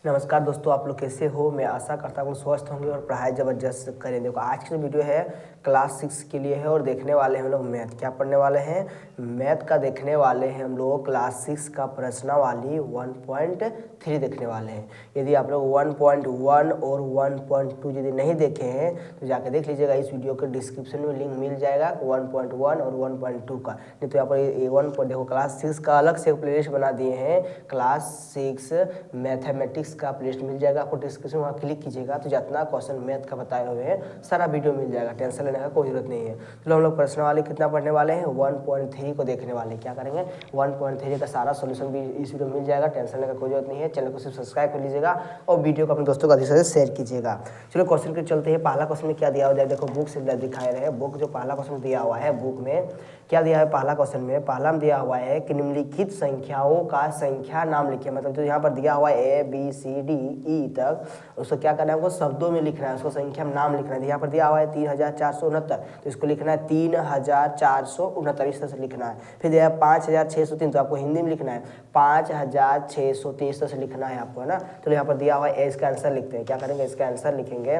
नमस्कार दोस्तों, आप लोग कैसे हो। मैं आशा करता हूँ स्वस्थ होंगे और पढ़ाई ज़बरदस्त करें। देखो आज की जो वीडियो है क्लास 6 के लिए है और देखने वाले हैं हम लोग मैथ। क्या पढ़ने वाले हैं? मैथ का देखने वाले हैं हम लोग क्लास 6 का प्रश्नावली 1.3 देखने वाले हैं। यदि आप लोग 1.1 और 1.2 यदि नहीं देखे हैं तो जाकर देख लीजिएगा। इस वीडियो के डिस्क्रिप्शन में लिंक मिल जाएगा 1.1 और 1.2 का। नहीं तो यहाँ पर देखो क्लास 6 का अलग से प्लेलिस्ट बना दिए हैं। क्लास 6 मैथमेटिक्स का प्लेलिस्ट मिल जाएगा आपको डिस्क्रिप्शन, वहाँ क्लिक कीजिएगा तो जितना क्वेश्चन मैथ का बताए हुए हैं सारा वीडियो मिल जाएगा। टेंशन लेने का कोई जरूरत नहीं है। चलो हम लोग प्रश्नावली कितना पढ़ने वाले हैं? 1.3 को देखने वाले हैं। क्या करेंगे? 1.3 का सारा सोल्यूशन भी इस वीडियो में मिल जाएगा। टेंशन लेने का कोई जरूरत नहीं है। चैनल को सिर्फ सब्सक्राइब कर लीजिएगा और वीडियो को अपने दोस्तों को अधिक से शेयर कीजिएगा। चलो क्वेश्चन के चलते हैं। पहला क्वेश्चन में क्या दिया हुआ है? देखो बुक से दिखाए रहे। बुक जो पहला क्वेश्चन दिया हुआ है बुक में क्या दिया है? पहला क्वेश्चन में पहला में दिया हुआ है कि निम्नलिखित संख्याओं का संख्या नाम लिखिए। मतलब जो यहाँ पर दिया हुआ है ABCDE तक, उसको क्या करना है? हमको शब्दों में लिखना है, उसको संख्या में नाम लिखना है। यहाँ पर दिया हुआ है 3469, तो इसको लिखना है 3469, इस तरह से लिखना है। फिर दिया है 5603, तो आपको हिंदी में लिखना है 5603, इस तरह से लिखना है आपको, है ना। तो यहाँ पर दिया हुआ है इसका आंसर लिखते हैं। क्या करेंगे? इसका आंसर लिखेंगे।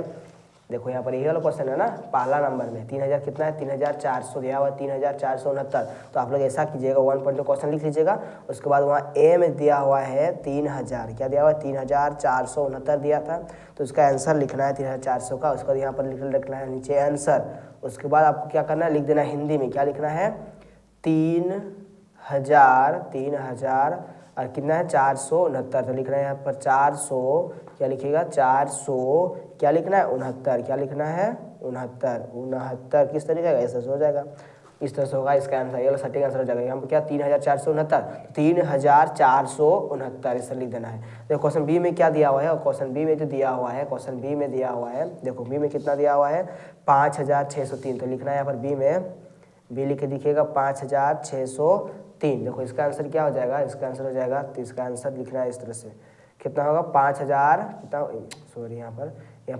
देखो यहाँ पर यही वाला क्वेश्चन है ना, पहला नंबर में 3000 कितना है? 3400 दिया हुआ है, 3469। तो आप लोग ऐसा कीजिएगा 1.2 क्वेश्चन लिख लीजिएगा। उसके बाद वहाँ ए में दिया हुआ है 3000, क्या दिया हुआ है? 3469 दिया था, तो उसका आंसर लिखना है 3400 का। उसके बाद यहाँ पर लिखना है नीचे आंसर। उसके बाद आपको क्या करना है? लिख देना है हिंदी में। क्या लिखना है? 3000 और कितना है? 469। तो लिखना है यहाँ पर 400, क्या लिखिएगा? 400 क्या लिखना है? 69। क्या लिखना है? 69 किस तरीके का? ऐसा हो जाएगा, इस तरह से होगा इसका आंसर। ये सटीक आंसर हो जाएगा। यहाँ पर क्या 3469, 3469 ऐसा लिख देना है। देखो क्वेश्चन बी में क्या दिया हुआ है? और क्वेश्चन बी में जो दिया हुआ है, क्वेश्चन बी में दिया हुआ है, देखो बी में कितना दिया हुआ है? 5603। तो लिखना है यहाँ पर बी में, बी लिख के दिखिएगा 5603। देखो इसका आंसर क्या हो जाएगा? इसका आंसर हो जाएगा, तो इसका आंसर लिखना है इस तरह से। कितना होगा? 5000 कितना, सॉरी यहाँ पर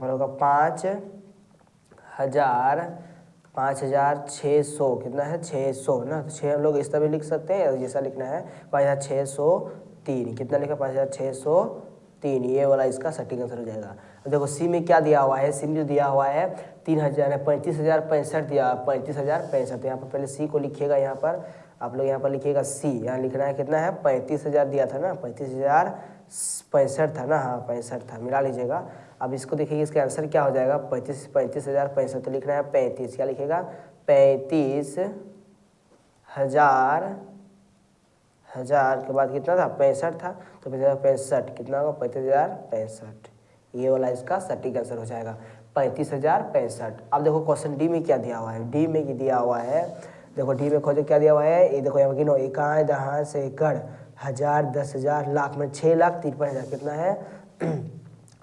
होगा 5600। कितना है? 600 ना। तो 6 हम लोग इस तरह भी लिख सकते हैं, जैसा लिखना है 5603। कितना लिखा? 5603। ये वाला इसका सटीक आंसर हो जाएगा। देखो सी में क्या दिया हुआ है? सी में जो दिया हुआ है 35,065 दिया, 35,065। यहाँ पर पहले सी को लिखिएगा। यहाँ पर आप लोग यहाँ पर लिखिएगा सी। यहाँ लिखना है कितना है? 35,000 दिया था ना, 35,065 था ना। हाँ 65 था, मिला लीजिएगा। अब इसको देखिए इसका आंसर क्या हो जाएगा? 35,065। तो लिखना है 35। क्या लिखिएगा? 35,000 के बाद कितना था? 65 था, तो 65,065 कितना होगा? 35,065। ये वाला इसका सटीक आंसर हो जाएगा 35,065। अब देखो क्वेश्चन डी में क्या दिया हुआ है? डी में दिया हुआ है, देखो डी में खोजो क्या दिया हुआ है। ये देखो यहाँ गिनो, इकाई, दहाई, सैकड़, हजार, 10,000, लाख में 6,53,000। कितना है?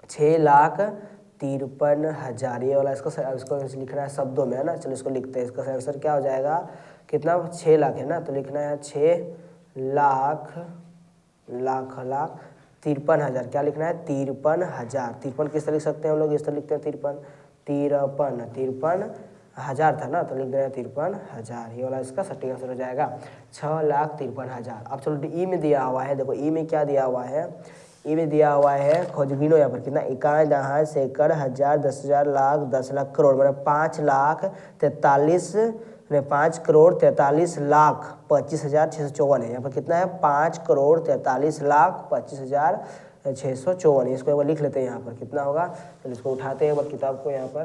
6,53,000। ये वाला इसको लिखना है शब्दों में, है ना। चलो इसको लिखते हैं। इसका आंसर क्या हो जाएगा? कितना? 6 लाख है ना, तो लिखना है 6,53,000। क्या लिखना है? 53,000। 53 किस तरह लिख सकते हैं हम लोग? इस तरह लिखते हैं 53,000 था ना, तो लिख देना है 53,000। ये वाला इसका सटीक आंसर हो जाएगा 6,53,000। अब चलो ई में दिया हुआ है। देखो ई में क्या दिया हुआ है? ई में दिया हुआ है, खोज गिनो यहाँ पर कितना? इकाई, दहाई, सैकड़, हजार, 10,000, लाख, 10 लाख, करोड़। मतलब 5,43,43,25,654 है। यहाँ पर कितना है? 5,43,43,25,654। इसको एक बार लिख लेते हैं। यहाँ पर कितना होगा? तो इसको उठाते हैं एक बार किताब को। यहाँ पर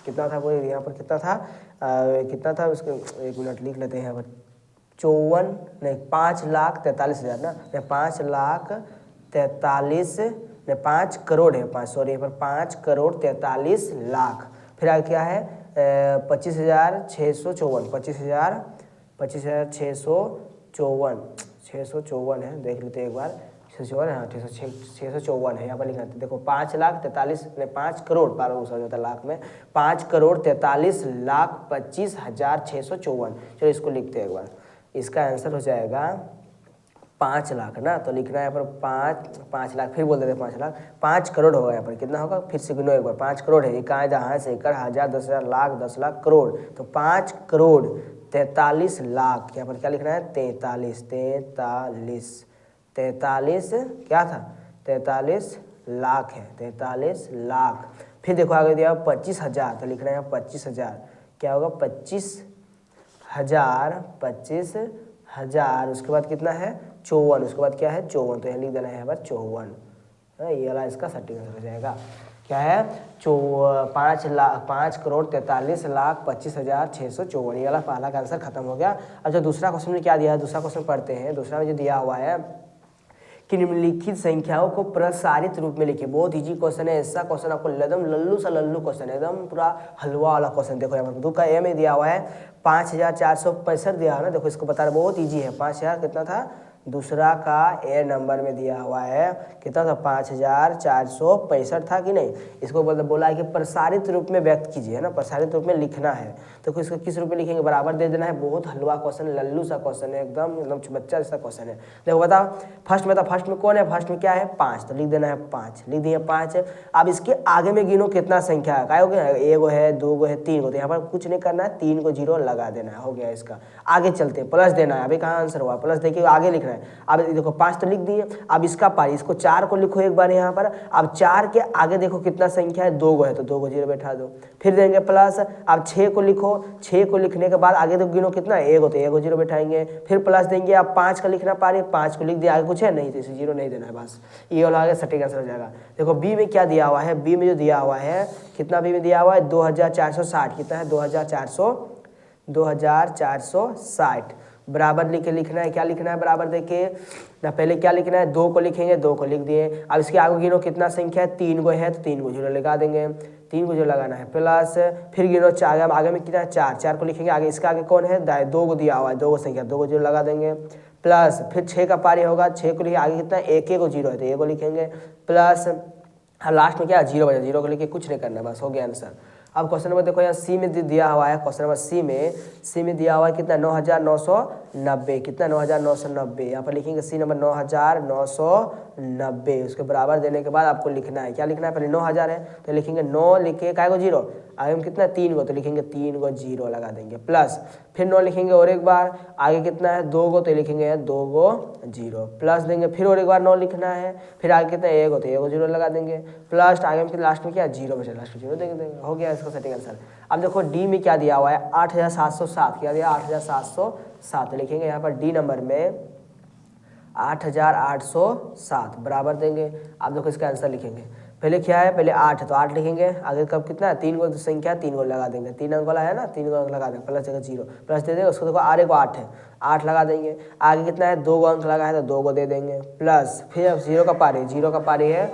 कितना था? कोई यहाँ पर कितना था? कितना था उसको? एक मिनट लिख लेते हैं यहाँ पर। 5,43,000 ना, 5,43,000 नहीं 5 करोड़ है, 5 सॉरी यहाँ पर 5,43,00,000। फिर आगे क्या है? 25,654, 654 है। देख लेते हैं एक बार। 654 है, हाँ 654 है। यहाँ पर लिखना है। देखो 5,43,000 5 करोड़ 12 हो जाता है लाख में, 5,43,25,654। चलो इसको लिखते हैं एक बार। इसका आंसर हो जाएगा 5 लाख ना, तो लिखना है यहाँ पर 5 लाख। फिर बोल देते हैं 5 लाख, 5 करोड़ होगा। यहाँ पर कितना होगा? फिर से गिनो एक बार। 5 करोड़ है, इकाई, दहाई, सैकड़, हजार, 10,000, लाख, 10 लाख, करोड़। तो 5 करोड़ 43 लाख। यहाँ पर क्या लिखना है? 43 क्या था? 43 लाख है, 43 लाख। फिर देखो आगे दिया 25,000, तो लिखना है 25,000, क्या होगा 25,000, 25,000। उसके बाद कितना है 54, उसके बाद क्या है 54, तो यहाँ लिख देना है यहाँ पर 54। ये वाला इसका सटीक आंसर हो जाएगा। क्या है 5,43,43,25,654, ये वाला पहला का आंसर खत्म हो गया। अब जो दूसरा क्वेश्चन में क्या दिया है, दूसरा क्वेश्चन पढ़ते हैं। दूसरा में जो दिया हुआ है कि निम्नलिखित संख्याओं को प्रसारित रूप में लिखिए। बहुत इजी क्वेश्चन है, ऐसा क्वेश्चन आपको एकदम लल्लू सा लल्लू क्वेश्चन है, एकदम पूरा हलवा वाला क्वेश्चन। देखो यहाँ पर 2 का ए में दिया हुआ है 5,465 दिया है ना, देखो इसको बता रहे बहुत इजी है। 5,000 कितना था, दूसरा का ए नंबर में दिया हुआ है कितना था 5,465 था कि नहीं। इसको बोला है कि प्रसारित रूप में व्यक्त कीजिए, है ना, प्रसारित रूप में लिखना है। तो इसको किस रूप में लिखेंगे, बराबर दे देना है। बहुत हलवा क्वेश्चन, लल्लू सा क्वेश्चन है, एकदम बच्चा जैसा क्वेश्चन है। देखो बताओ फर्स्ट में था, फर्स्ट में कौन है, फर्स्ट में क्या है 5, तो लिख देना है 5, लिख दिए 5। अब इसके आगे में गिनो कितना संख्या है, क्या हो गया, 1 है 2 है 3 तो यहाँ पर कुछ नहीं करना है, 3 को 0 लगा देना है, हो गया इसका। आगे चलते प्लस देना है, अभी कहाँ आंसर हुआ, प्लस देखिए आगे लिखना है। अब देखो 5 तो लिख दिए, अब इसका पारी, इसको 4 को लिखो एक बार यहाँ पर। अब 4 के आगे देखो कितना संख्या है, 2 है, तो 2 को 0 बैठा दो। फिर देंगे प्लस, अब 6 को लिखो, 6 को लिखने के बाद आगे तो गिनो कितना 1 तो 1 को 0 बैठाएंगे। फिर प्लस देंगे, अब 5 का लिखना पारी, 5 को लिख दिया, आगे कुछ है नहीं तो इसे 0 नहीं देना है, बस ये वाला आगे सटीक आंसर हो जाएगा। देखो बी में क्या दिया हुआ है, बी में जो दिया हुआ है कितना, बी में दिया हुआ है 2,460, कितना है 2,460 बराबर लिख के लिखना है। क्या लिखना है बराबर, देखिए ना पहले क्या लिखना है, 2 को लिखेंगे, 2 को लिख दिए। अब इसके आगे गिनो कितना संख्या है, 3 को है तो 3 को 0 लगा देंगे, 3 को 0 लगाना है प्लस। फिर गिनो 4, आगे में कितना है 4, 4 को लिखेंगे, आगे इसके आगे कौन है 2 को दिया हुआ है, 2 को संख्या, 2 को 0 लगा देंगे प्लस। फिर 6 का पारी होगा, 6 को लिखे, आगे कितना 1 को 0 है तो 1 को लिखेंगे प्लस। लास्ट में क्या 0 बचा, 0 को लिखे कुछ नहीं करना, बस हो गया आंसर। अब क्वेश्चन नंबर देखो यहाँ सी में दिया हुआ है, क्वेश्चन नंबर सी में दिया हुआ है कितना 9,990, कितना 9,990, यहाँ पर लिखेंगे सी नंबर 9,990। उसके बराबर देने के बाद आपको लिखना है, क्या लिखना है, पहले 9,000 है तो लिखेंगे 9 लिखे काय को 0, आगे में कितना 3 को तो लिखेंगे 3 को 0 लगा देंगे प्लस। फिर 9 लिखेंगे और एक बार, आगे कितना है 2 को तो लिखेंगे 2 को 0 प्लस देंगे। फिर और एक बार 9 लिखना है, फिर आगे कितना 1 को तो 1 को 0 लगा देंगे प्लस। आगे में लास्ट में क्या 0 बचे, लास्ट में 0 देंगे, हो गया इसका सटीक आंसर। अब देखो डी में क्या दिया हुआ है 8,707, क्या दिया 8,707 लिखेंगे यहाँ पर डी नंबर में 8,807 बराबर देंगे। अब देखो इसका आंसर लिखेंगे, पहले क्या है, पहले 8 है तो 8 लिखेंगे, आगे कब कितना है 3 को संख्या 3 को लगा देंगे, 3 अंक वाला है ना, 3 को अंक लगा देंगे प्लस जगह 0 प्लस दे देंगे। उसको देखो आगे को 8 है, 8 लगा देंगे, आगे कितना है 2 अंक लगा है तो 2 को दे देंगे प्लस। फिर 0 का पारी है,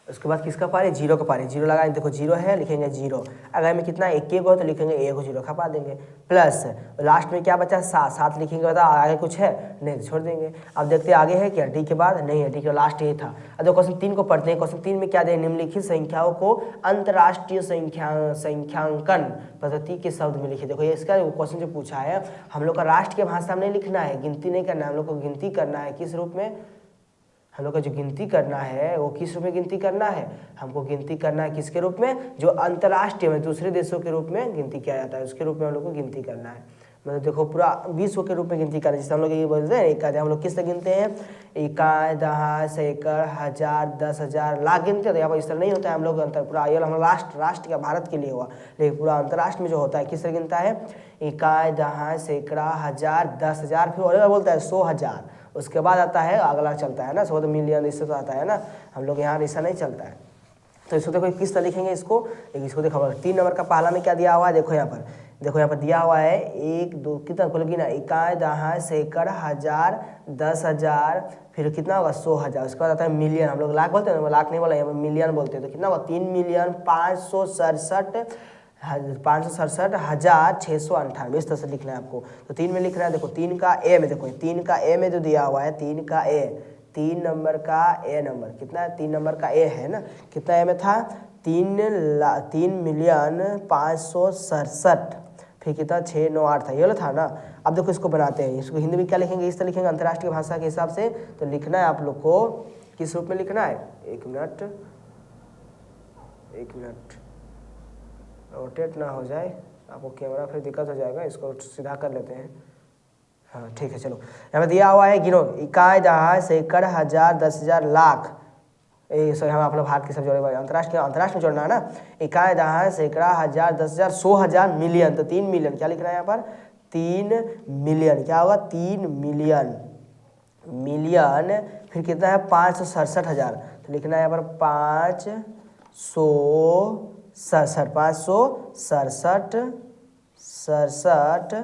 उसके बाद किसका पारी 0 का पारी, 0 लगाएंगे, देखो 0 है लिखेंगे 0, अगर में कितना 1 को तो लिखेंगे 1 को 0 खपा देंगे प्लस। लास्ट में क्या बचा 7 लिखेंगे, बता आगे कुछ है नहीं तो छोड़ देंगे। अब देखते हैं आगे है क्या, डी के बाद नहीं है, डी के लास्ट ये था। अब देखो क्वेश्चन 3 को पढ़ते हैं। क्वेश्चन 3 में क्या दे, निम्नलिखित संख्याओं को अंतर्राष्ट्रीय संख्यांकन पद्धति के शब्द में लिखिए। देखो ये इसका क्वेश्चन जो पूछा है, हम लोग का राष्ट्र के भाषा में नहीं लिखना है, गिनती नहीं करना है, हम लोग को गिनती करना है किस रूप में, हम लोग का जो गिनती करना है वो किस रूप में गिनती करना है, हमको गिनती करना है किसके रूप में, जो अंतर्राष्ट्रीय में दूसरे देशों के रूप में गिनती किया जाता है उसके रूप में हम लोग को गिनती करना है। मतलब देखो पूरा विश्व के रूप में गिनती करना है, जिससे हम लोग ये बोलते हैं इकाई, हम लोग किस तरह गिनते हैं, इकाई, दहाई, सैकड़, हजार, 10,000, लाख गिनते हैं। तो यहाँ पर इस तरह नहीं होता है, हम लोग पूरा ये हम राष्ट्र का भारत के लिए हुआ, लेकिन पूरा अंतर्राष्ट्र में जो होता है किस तरह गिनता है, इकाई, दहाई, सैकड़ा, हजार, 10,000, फिर और बोलता है 100,000, उसके बाद आता है अगला चलता है ना 100 मिलियन, इससे तो आता है ना, हम लोग यहाँ ऐसा नहीं चलता है। तो इसको देखो किस तरह लिखेंगे इसको देखो 3 नंबर का पहला में क्या दिया हुआ है, देखो यहाँ पर दिया हुआ है 1 2 कितना खोलेगी ना, इकाई, दहाई, सैकड़, हजार, 10,000, फिर कितना होगा 100,000, उसके बाद आता है मिलियन, हम लोग लाख बोलते हैं, लाख नहीं बोला यहाँ पर मिलियन बोलते हैं, तो कितना होगा 3,567,698, इस तरह से लिखना है आपको। तो 3 में लिखना है, देखो 3 का ए में, देखो 3 का ए में जो दिया हुआ है 3 का ए, 3 नंबर का ए नंबर कितना है, 3 नंबर का ए है ना, कितना ए में था 3,567,000, फिर कितना 698 था, ये वाला था ना। अब देखो इसको बनाते हैं, इसको हिंदी में क्या लिखेंगे, इस तरह लिखेंगे अंतर्राष्ट्रीय भाषा के हिसाब से। तो लिखना है आप लोग को किस रूप में लिखना है, एक मिनट रोटेट ना हो जाए आपको कैमरा, फिर दिक्कत हो जाएगा, इसको सीधा कर लेते हैं। हाँ ठीक है, चलो यहाँ पे दिया हुआ है गिनो, इकाई, दहाई, सैकड़, हजार, 10,000, लाख, सॉरी हम अपना भारत के सब जोड़े, अंतर्राष्ट्र में जोड़ना है ना। इकाई, दहाई, सैकड़ा, हजार, 10,000, 100,000, मिलियन। तो 3 मिलियन क्या लिखना है यहाँ पर, 3 मिलियन। क्या होगा, 3 मिलियन। मिलियन फिर कितना है, 567,000। तो लिखना है यहाँ पर 567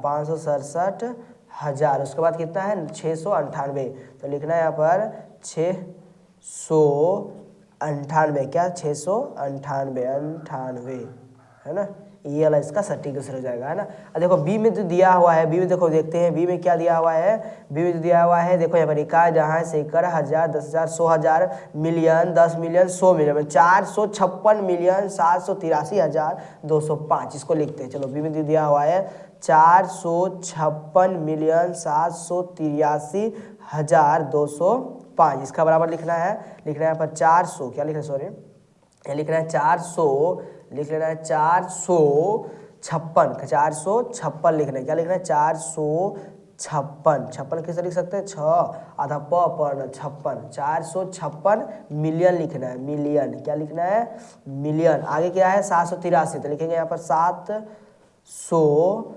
567,000। उसके बाद कितना है, 698। तो लिखना है यहाँ पर 698। क्या, 698 है ना। ये वाला इसका सटीक आंसर हो जाएगा, है ना। अब देखो बी में तो दिया हुआ है, बी में देखो देखते हैं बी में क्या दिया हुआ है। बी में तो दिया हुआ है, देखो यहाँ पर इकाई, दहाई, सैकड़ा, हजार, 10,000, 100,000, मिलियन, 10 मिलियन, 100 मिलियन, 456,783,205। इसको लिखते हैं। चलो बी में दिया हुआ है 456,783,205। इसका बराबर लिखना है यहाँ पर 400। क्या लिखना है, सॉरी ये लिखना है 400, लिख लेना है 456 लिखना है। क्या लिखना है, 456 कैसे लिख सकते हैं, 6 आधा प पर 56, 456 मिलियन लिखना है, मिलियन। क्या लिखना है, मिलियन। आगे क्या है, 783। तो लिखेंगे यहाँ पर 700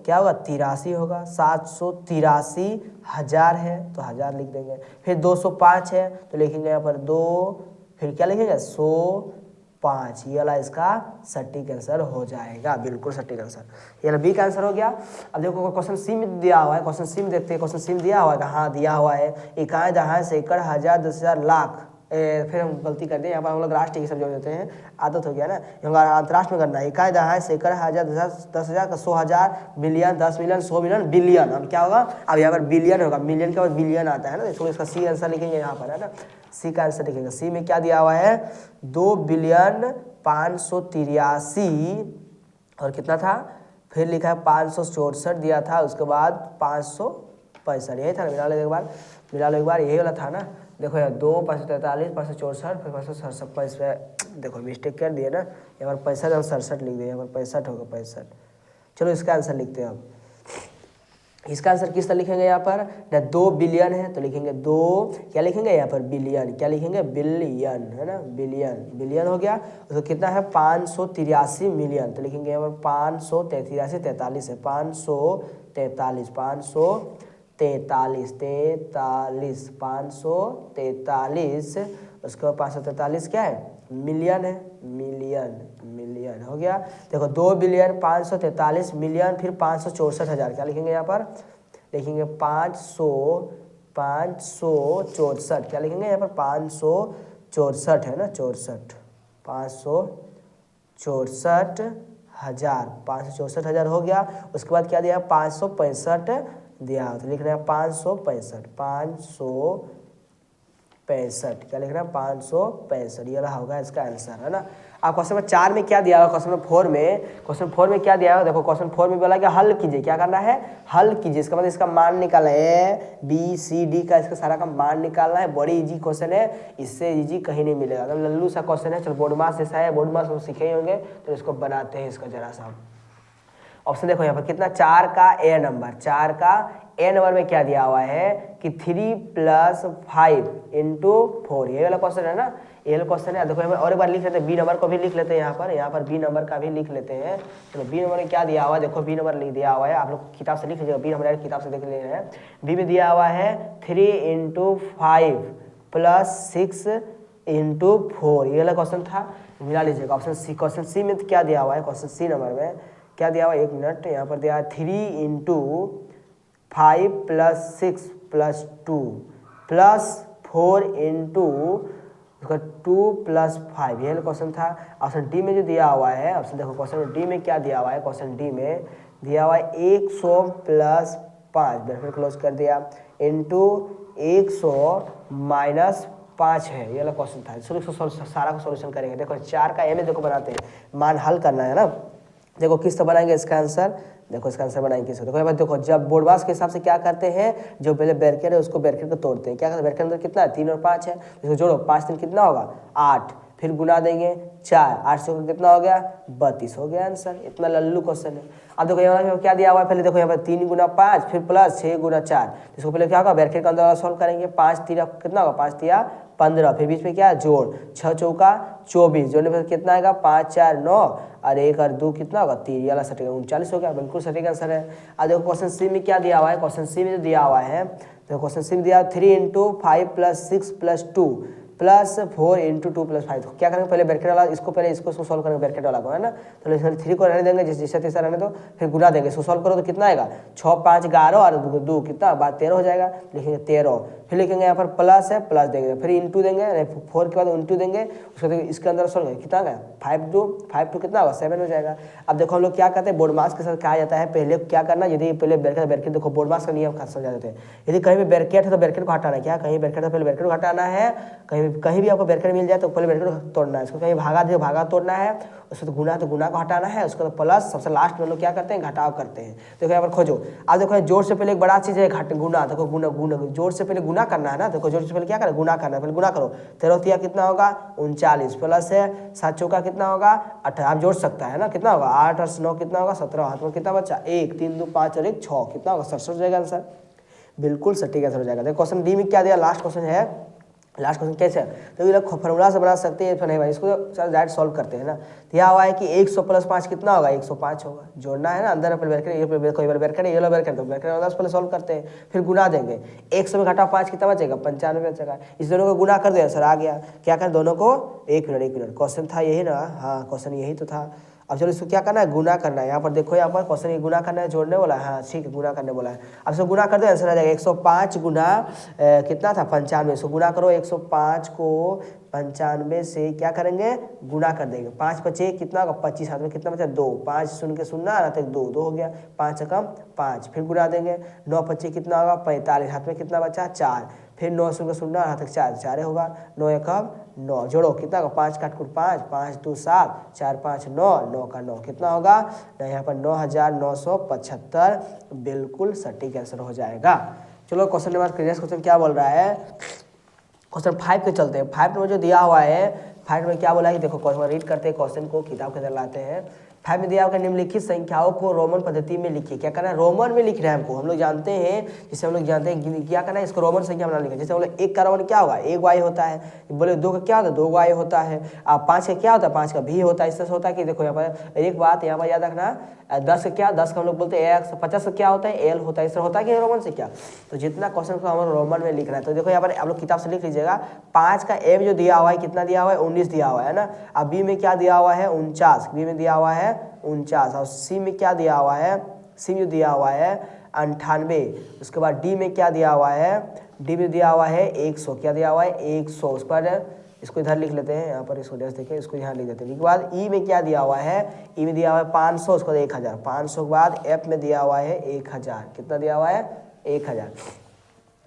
क्या होगा, 83 होगा। 783,000 है तो 1000 लिख देंगे। फिर 205 है तो लिखेंगे यहाँ पर 2, फिर क्या लिखेंगे, 105। ये वाला इसका सटीक आंसर हो जाएगा, बिल्कुल सटीक आंसर। ये वाला बी का आंसर हो गया। अब देखो क्वेश्चन सी में दिया हुआ है, क्वेश्चन सी में देखते हैं। क्वेश्चन सी में दिया हुआ है, हाँ दिया हुआ है इकाई, दहाई, सैकड़ा, हजार, 10,000, लाख। फिर हम गलती करते हैं, यहाँ पर हम लोग राष्ट्रीय की सब जोड़ देते हैं, आदत हो गया ना। अंतर्राष्ट्र में करना है, इकाई, दहाई, सैकड़ा, हजार, 10,000, 100,000, मिलियन, 10 मिलियन, 100 मिलियन, बिलियन। अब क्या होगा, अब यहाँ पर बिलियन होगा, मिलियन के बाद बिलियन आता है ना। इसको इसका सी आंसर लिखेंगे यहाँ पर, है ना। सी का आंसर लिखेंगे। सी में क्या दिया हुआ है, 2,583,000 और कितना था, फिर लिखा है 564 दिया था, उसके बाद 565, यही था ना। मिला लो एक बार, यही वाला था ना। देखो यार 2, 543, 564, फिर 567। देखो मिस्टेक कर दिए ना, यहाँ पर 65 हम 67 लिख दिए, यहाँ पर 65 होगा, 65। चलो इसका आंसर लिखते हैं अब। इसका आंसर किस तरह लिखेंगे, यहाँ पर 2 बिलियन है तो लिखेंगे 2, क्या लिखेंगे यहाँ पर, बिलियन। क्या लिखेंगे, बिलियन, है ना, बिलियन। बिलियन हो गया। उसको कितना है, 583 मिलियन। तो लिखेंगे यहाँ पर 543, 43 है, 543, 543, उसके बाद 543 क्या है, मिलियन है, मिलियन हो गया। देखो 2 बिलियन 543 मिलियन, फिर 564,000। क्या लिखेंगे यहाँ पर, लिखेंगे 564। क्या लिखेंगे यहाँ पर, 564 है ना, 564,000 हो गया। उसके बाद क्या दिया, 565 दिया, तो लिख रहे हैं 565। क्या लिख रहे हैं, 565। ये रहा होगा इसका आंसर, है ना। अब क्वेश्चन नंबर 4 में क्या दिया हुआ, क्वेश्चन नंबर 4 में क्या दिया हुआ, देखो क्वेश्चन 4 में बोला कि हल कीजिए। क्या करना है, हल कीजिए। इसका मतलब इसका मान निकालना है, ABCD का इसका सारा का मान निकालना है। बड़ी इजी क्वेश्चन है, इससे इजी कहीं नहीं मिलेगा, मतलब लल्लू सा क्वेश्चन है। चलो बोर्ड मास जैसा है, बोर्ड मास सीखे ही होंगे, तो इसको बनाते हैं इसका जरा सा। ऑप्शन देखो यहाँ पर कितना, 4 का A नंबर, 4 का A नंबर में क्या दिया हुआ है कि 3 + 5 × 4। ये वाला क्वेश्चन है ना, ये वाला क्वेश्चन है। देखो और एक बार लिख लेते हैं, बी नंबर को भी लिख लेते हैं यहाँ पर बी नंबर का भी लिख लेते हैं। चलो बी नंबर में क्या दिया हुआ है, देखो बी नंबर लिख दिया हुआ है, आप लोग किताब से लिख लीजिएगा, बी नंबर किताब से देख ले रहे हैं। बी में दिया हुआ है 3 × 5 + 6 × 4। ये वाला क्वेश्चन था, मिला लीजिएगा। ऑप्शन सी, क्वेश्चन सी में क्या दिया हुआ है, क्वेश्चन सी नंबर में क्या दिया हुआ है, 1 मिनट, यहाँ पर दिया है 3 × 5 + 6 + 2 + 4 × 2 + 5। ये क्वेश्चन था। ऑप्शन डी में जो दिया हुआ है, ऑप्शन देखो क्वेश्चन डी में क्या दिया हुआ है, क्वेश्चन डी में दिया हुआ है 100 + 5, ब्रैकेट क्लोज कर दिया, × 100 - 5 है। ये वाला क्वेश्चन था। सारा का सॉल्यूशन करेंगे। देखो 4 का ए में देखो बनाते हैं, मान हल करना है ना। देखो किस तरह बनाएंगे इसका आंसर, देखो इसका आंसर बनाएंगे किस, देखो जब बोर्डवास के हिसाब से क्या करते हैं, जो पहले ब्रैकेट है उसको ब्रैकेट को तोड़ते हैं। क्या करते हैं, ब्रैकेट अंदर कितना है, 3 और 5 है, इसको जोड़ो, 5 3 कितना होगा, 8, फिर गुना देंगे 4, 8 से कितना हो गया 32 हो गया आंसर। इतना लल्लू क्वेश्चन है। अब देखो यहाँ क्या दिया हुआ है, पहले देखो यहाँ पर 3 गुना 5 फिर प्लस 6 गुना 4, इसको पहले क्या होगा ब्रैकेट के अंदर सॉल्व करेंगे। 5 3 कितना होगा 5 3 15, फिर बीच में क्या जोड़ 6 चौका 24, जोड़ने पर कितना आएगा 5 4 9 और 1 और 2 कितना होगा 3, ये वाला सटेगा 39 हो गया, बिल्कुल सटीक आंसर है। अब देखो क्वेश्चन सी में क्या दिया हुआ है, क्वेश्चन सी में जो दिया हुआ है तो क्वेश्चन सी में दिया 3 × 5 + 6 + 2 + 4 × 2 + 5, तो क्या करेंगे पहले ब्रैकेट वाला इसको पहले इसको सॉल्व करेंगे ब्रैकेट वाला को, है ना। तो इसमें 3 को रहने देंगे, जैसे तैसा रहने दो, फिर गुना देंगे, इसको सॉल्व करो तो कितना आएगा 6 5 11 और 2 कितना बात 13 हो जाएगा, लिखेंगे 13, फिर लिखेंगे यहाँ पर प्लस है प्लस देंगे, फिर इंटू देंगे 4 के बाद इंटू देंगे, उसके बाद इसके अंदर सॉल्व करेंगे कितना आएगा 5 2 कितना होगा 7 हो जाएगा। अब देखो हम लोग क्या करते हैं बोर्ड मार्क्स के साथ कहा जाता है पहले क्या करना, यदि पहले ब्रैकेट देखो बोर्ड मार्क्स का नियम समझा देते हैं, यदि कहीं भी ब्रैकेट है तो ब्रैकेट को हटाना है, क्या कहीं ब्रैकेट है पहले ब्रैकेट को हटाना है, कहीं भी आपको ब्रैकेट मिल जाए तो पहले ब्रैकेट को तोड़ना है, इसको कहीं भागा दे भागा तोड़ना है, उसके तो गुना को हटाना है, उसके बाद प्लस सबसे लास्ट में लोग क्या करते हैं घटाव करते हैं। देखो यहाँ पर खोजो, अब देखो जोड़ से पहले एक बड़ा चीज है गुना, देखो गुना जोड़ से पहले गुना करना है ना, देखो जोड़ से पहले क्या करना गुना करना है, पहले गुना करो 13 तिया कितना होगा 39 प्लस है 7 चौका कितना होगा 18, आप जोड़ सकता है ना, कितना होगा 8 और 9 कितना होगा 17, हाथ में कितना बच्चा 1 3 2 5 और 1 6 कितना होगा 67 हो जाएगा आंसर, बिल्कुल सटीक आंसर हो जाएगा। देखो क्वेश्चन डी में क्या दिया, लास्ट क्वेश्चन है, लास्ट क्वेश्चन कैसे है तो ये लोग फॉर्मूला से बना सकते हैं, फिर नहीं भाई इसको चल डायरेक्ट सॉल्व करते हैं ना। तो यह हुआ है कि 100 + 5 कितना होगा 105 होगा, जोड़ना है ना, अंदर पहले ब्रैकेट ये कोई बार ब्रैकेट ये लो ब्रैकेट तो ब्रैकेट अंदर पहले सॉल्व करते हैं, फिर गुना देंगे 100 में घटा 5 कितना बचेगा 95 बचेगा, इस दोनों को गुना कर दो सर आ गया, क्या करें दोनों को 1 मिनट क्वेश्चन था यही ना, हाँ क्वेश्चन यही तो था। अब चलो इसको क्या करना है गुना करना है, यहाँ पर देखो यहाँ पर क्वेश्चन ये गुना करना है जोड़ने वाला है, हाँ ठीक है गुना करने बोला है। अब इसको गुना कर दो आंसर आ जाएगा 105 गुना कितना था 95, इसको गुना करो 105 को 95 से क्या करेंगे गुना कर देंगे, 5 बचे कितना होगा 25, हाथ में कितना बचा 2, 5 सुन के सुनना ना, 2 हो गया, 5 कम 5, फिर गुना देंगे 9 25 कितना होगा 45, हाथ में कितना बचा 4, फिर 9 सुन के सुनना हाथ तक 4 होगा, 9 1 9, जोड़ो कितना होगा 5 काट कुट 5 5 2 7 4 5 9 9 का 9 कितना होगा यहाँ पर 9975, बिल्कुल सटीक आंसर हो जाएगा। चलो क्वेश्चन नंबर नेक्स्ट क्वेश्चन क्या बोल रहा है, क्वेश्चन 5 के चलते हैं। 5 में जो दिया हुआ है 5 में क्या बोला है देखो क्वेश्चन रीड करते हैं, क्वेश्चन को किताब के अंदर लाते हैं। 5 में दिया हुआ निम्नलिखित संख्याओं को रोमन पद्धति में लिखिए, क्या करना है रोमन में लिख रहे हैं हमको, हम लोग जानते हैं जिसे हम लोग जानते हैं क्या करना है इसको रोमन संख्या बना लिखा, जैसे हम लोग 1 का रोमन क्या होगा 1 y होता है, बोले 2 का क्या होता है 2 y होता है, 5 का क्या होता है 5 का भी होता है, इससे होता है कि देखो यहाँ पर एक बात यहाँ पर याद रखना 10 का क्या 10 का हम लोग बोलते हैं x, 50 का क्या होता है l होता है, इससे होता है कि रोमन से क्या, तो जितना क्वेश्चन को हमें रोमन में लिखना है तो देखो यहाँ पर आप लोग किताब से लिख लीजिएगा। 5 का m जो दिया हुआ है कितना दिया हुआ है 19 दिया हुआ है ना, अब b में क्या दिया हुआ है 49, b में दिया हुआ है 49, और सी में क्या दिया हुआ है सी में दिया हुआ है 98, उसके बाद डी में क्या दिया हुआ है डी में दिया हुआ है 100, क्या दिया हुआ है 100, उसके बाद इसको इधर लिख लेते हैं यहाँ पर इसको जैसे देखें इसको यहाँ लिख देते हैं। उसके बाद ई में क्या दिया हुआ है ई में दिया हुआ है 500, उसके बाद 1000, 500 के बाद एफ में दिया हुआ है 1000, कितना दिया हुआ है 1000,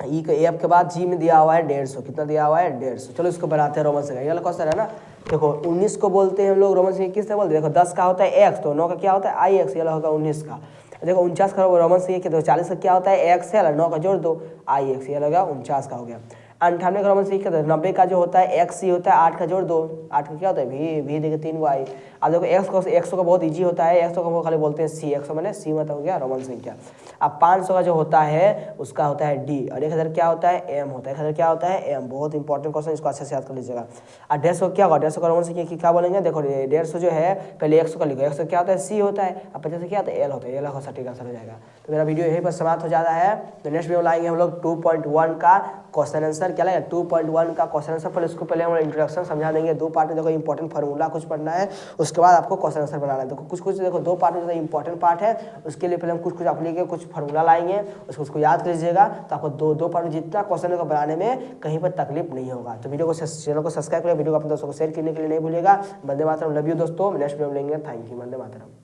ई के एफ के बाद जी में दिया हुआ है 150, कितना दिया हुआ है 150। चलो इसको बनाते हैं रोमन से, ये वाला क्वेश्चन है ना, देखो 19 को बोलते हैं हम लोग रोमन से किस से बोलते हैं, देखो 10 का होता है एक्स, तो 9 का क्या होता है आई एक्स, ये होगा 19 का, देखो 49 का रोमन से ये देखो 40 का क्या होता है एक्स है, 9 का जोड़ दो आई एक्स, ये लगा 49 का हो गया। 98 का रोमन से क्या, 90 का जो होता है एक्स सी होता है, 8 का जोड़ दो, 8 का क्या होता है भी देखो 3 वाई। अब देखो एक्स का बहुत इजी होता है, एक्स को हम खाली बोलते हैं सी, एक्स मैंने सी मतलब हो गया रोमन संख्या। अब 500 का जो होता है उसका होता है डी, और 1000 क्या होता है एम होता है, 1000 क्या होता है एम, बहुत इंपॉर्टेंट क्वेश्चन, इसको अच्छे से याद कर लीजिएगा। और 150 क्या होगा 150 का रोमन संख्या क्या बोलेंगे, देखो 150 जो है पहले 100 का लिखो, 100 क्या होता है सी होता है, अब 50 क्या होता है एल होता है, एल का सटीक आंसर हो जाएगा। तो मेरा वीडियो यहीं पर समाप्त हो जाता है, तो नेक्स्ट वीडियो लाएंगे हम लोग 2.1 का क्वेश्चन आंसर, क्या लगेगा 2.1 का क्वेश्चन आंसर, पर इसको पहले हम इंट्रोडक्शन समझा देंगे, 2 पार्ट में देखो इंपॉर्टेंट फार्मूला कुछ पढ़ना है, उसके बाद आपको क्वेश्चन आंसर बनाना है। देखो कुछ देखो 2 पार्ट में जो इंपॉर्टेंट पार्ट है उसके लिए पहले हम कुछ अपने के कुछ फार्मूला लाएंगे, उसको याद कर लीजिएगा, तो आपको दो पार्ट में जितना क्वेश्चन को बनाने में कहीं पर तकलीफ नहीं होगा। तो वीडियो को चैनल को सब्सक्राइब करें, वीडियो को अपने दोस्तों को शेयर करने के लिए नहीं भूलिएगा। वंदे मातरम, लव यू दोस्तों, नेक्स्ट वीडियो में लेंगे, थैंक यू, वंदे मातरम।